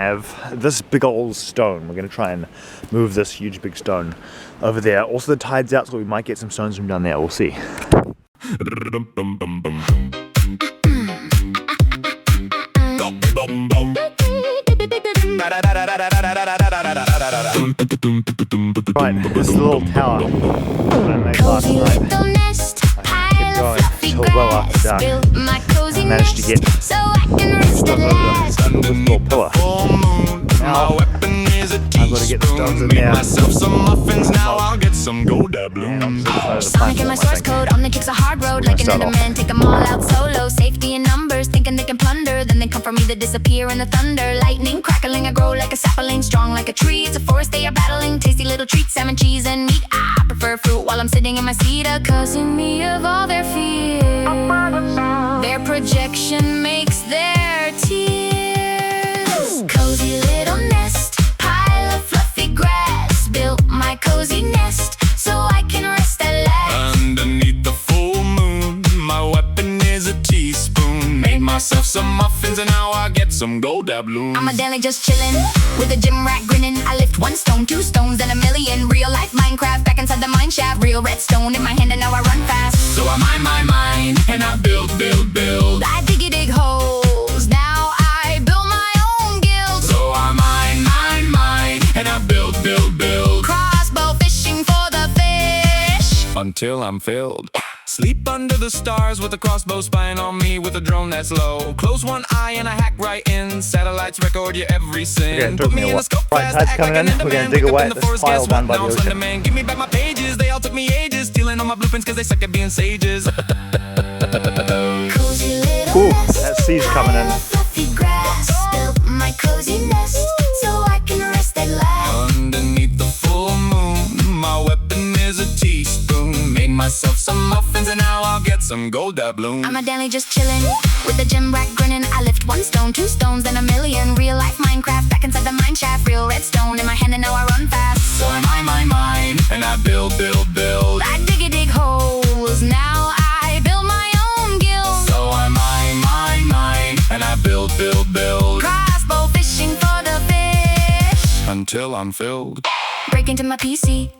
Have this big old stone. We're going to try and move this huge big stone over there. Also the tide's out, so we might get some stones from down there. We'll see. Right, this is the little tower that I made last night. I kept going until well after dark. I managed to get over this little pillar. Now I've got to get the stones in there. Sonic in my source code, on the kicks a hard road like an enderman. Take them all out solo, safety in numbers, thinking they can plunder. Then they come for me to disappear in the thunder. Lightning crackling, I grow like a sapling, strong like a tree. It's a forest they are battling, tasty little treats, salmon, cheese, and meat. I prefer fruit while I'm sitting in my seat, accusing me of all their fears. Their projection makes their tears. Cozy little nest, pile of fluffy grass. Built my cozy nest so I can rest at last. Underneath the full moon, my weapon is a teaspoon. Made myself some muffins and now I get some gold doubloons. I'm a daily just chillin' with a gym rat grinning. I lift 1 stone, 2 stones, and a million. Real life Minecraft back inside the mine shaft. Real redstone in my hand and now I run fast. So I mine, and I build. I dig holes, now I build my own guild. So I mine, and I build. Crossbow fishing for the fish Until I'm filled. Sleep under the stars with a crossbow spying on me with a drone that's low. Close one eye and I hack right in. Satellites record your every sin. Put me in a scope fast, tide's act coming like in. an We're gonna enderman. dig Wake up away in at the this forest, pile guess down what? by Now the I'm ocean. Slenderman. Give me back my pages, they all took me ages. Stealing all my blueprints cause they suck at being sages. Cozy little Ooh, nest, that sea's coming in. pile of fluffy grass. Built my cozy nest so I can rest at last. Underneath the full moon, my weapon is a teaspoon. Made myself some muffins and now I'll get some gold doubloons. I'm a daily just chillin' with a gym rat grinning. I lift 1 stone, 2 stones, then a million. Real life Minecraft back inside the mine shaft. Real redstone in my hand and now I run fast. So I mine, and I build. I dig holes, now I build my own guild. So I mine, and I build. Crossbow fishing for the fish Until I'm filled. break into my PC.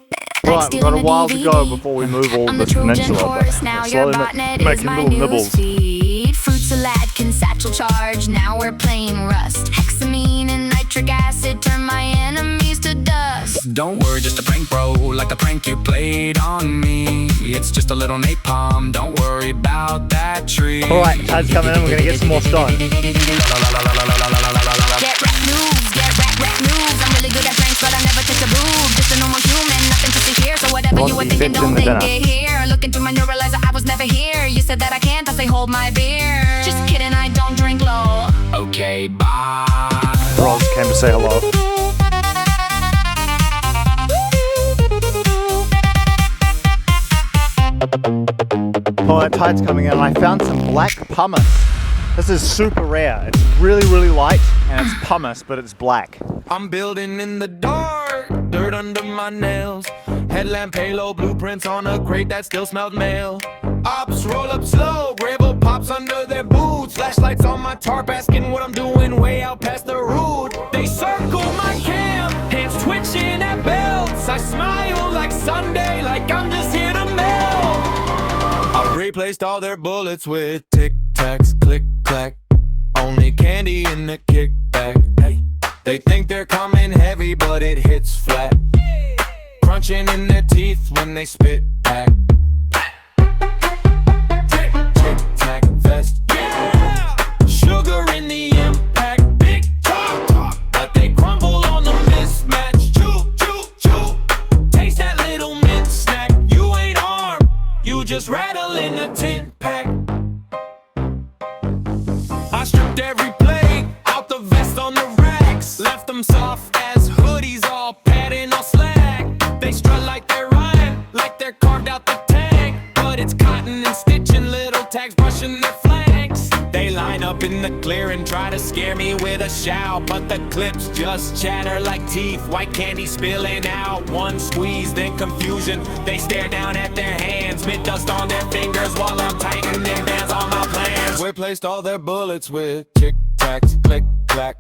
Right, we've got a while to go before we move all I'm the this Trojan peninsula. horse, now But your slowly botnet is making my little news nibbles. feed. Fruit salad can satchel charge, now we're playing Rust. Hexamine and nitric acid turn my enemies to dust. Don't worry, just a prank, bro, like the prank you played on me. It's just a little napalm, don't worry about that tree. Alright, tide's coming in. We're gonna get some more stone. Get rat moves. I'm really good at pranks, but I never touch a boob. Just a normal human, nothing to see here. So whatever you were thinking, don't think it here. Look into my neuralizer, I was never here. You said that I can't, I say hold my beer. Just kidding, I don't drink low. Okay, bye. Roz came to say hello. Oh, that tide's coming in. I found some black pumice. This is super rare. It's really light and it's pumice, but it's black. I'm building in the dark, dirt under my nails. Headlamp halo, blueprints on a crate that still smells mail. Ops roll up slow, gravel pops under their boots. Flashlights on my tarp asking what I'm doing way out past the route. They circle my camp, hands twitching at belts. I smile like Sunday, like I'm just here to melt. I've replaced all their bullets with tic-tacs, click-clack. Only candy in the kickback. Hey. They think they're coming heavy, but it hits flat. Crunching in their teeth when they spit back. Tic-tac vest, yeah! Sugar in the impact, big talk, but they crumble on the mismatch. Chew. Taste that little mint snack. You ain't armed, you just rattle in a tin pack. I stripped every plate out the vest on the racks. Left them soft as hoodies, all padding, all slack. They strut like they're rhyme, like they're carved out the tank. But it's cotton and stitching, little tags brushing their flanks. They line up in the clear and try to scare me with a shout, but the clips just chatter like teeth, white candy spilling out. One squeeze, then confusion. They stare down at their hands, mid dust on their fingers while I'm tightening bands on my plans. Replaced all their bullets with tic-tacs, click-clack.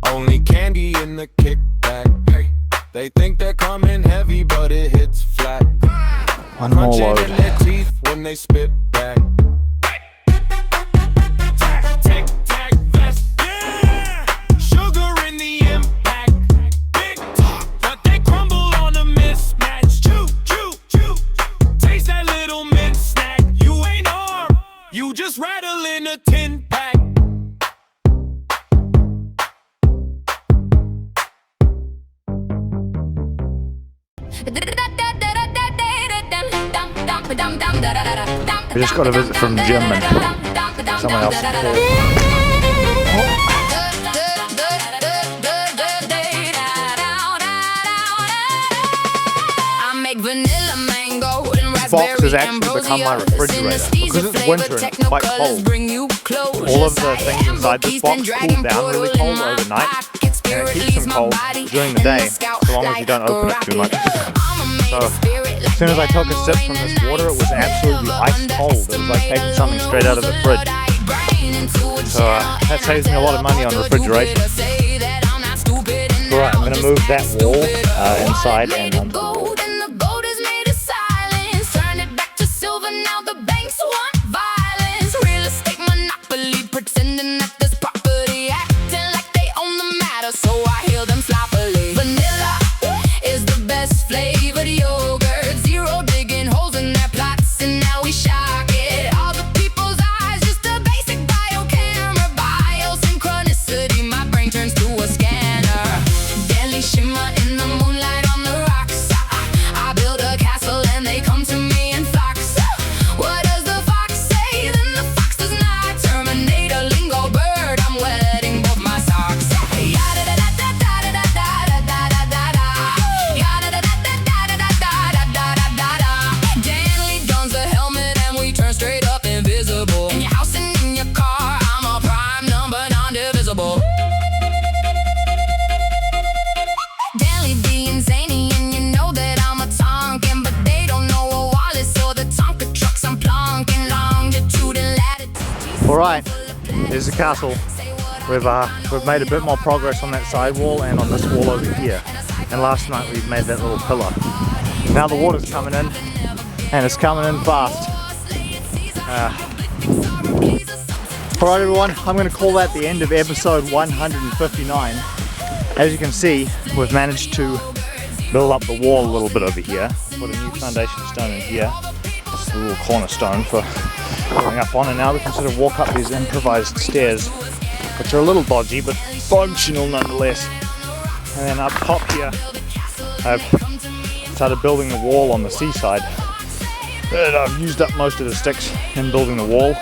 Only candy in the kickback. Hey, they think they're coming heavy, but it hits flat. One more Crunching load. in their teeth when they spit back. Sugar in the impact. Big talk, but they crumble on a mismatch. Chew, chew, chew. Taste that little mint snack. You ain't armed, you just rattle in a tin pack. We just got a visit from Jim and someone else called. Box has actually become my refrigerator because it's winter and it's quite cold. All of the things inside this box cool down really cold overnight, and it keeps them cold during the day, so long as you don't open it too much. So as soon as I took a sip from this water, it was absolutely ice cold. It was like taking something straight out of the fridge. So that saves me a lot of money on refrigeration. Alright, I'm going to move that wall inside and Alright, there's the castle. We've made a bit more progress on that side wall and on this wall over here. And last night we made that little pillar. Now the water's coming in, and it's coming in fast. Alright everyone, I'm going to call that the end of episode 159. As you can see, we've managed to build up the wall a little bit over here. Put a new foundation stone in here. This is a little cornerstone for going up on, and now we can sort of walk up these improvised stairs, which are a little dodgy but functional nonetheless. And then up top here I've started building the wall on the seaside, and I've used up most of the sticks in building the wall,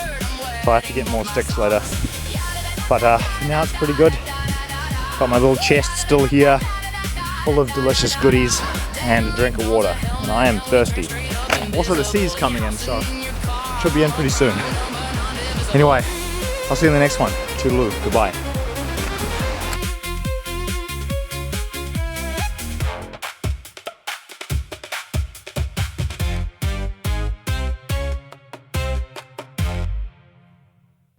so I have to get more sticks later. But now it's pretty good. Got my little chest still here full of delicious goodies and a drink of water, and I am thirsty. Also the sea's coming in, so should be in pretty soon. Anyway, I'll see you in the next one. Toodaloo, goodbye.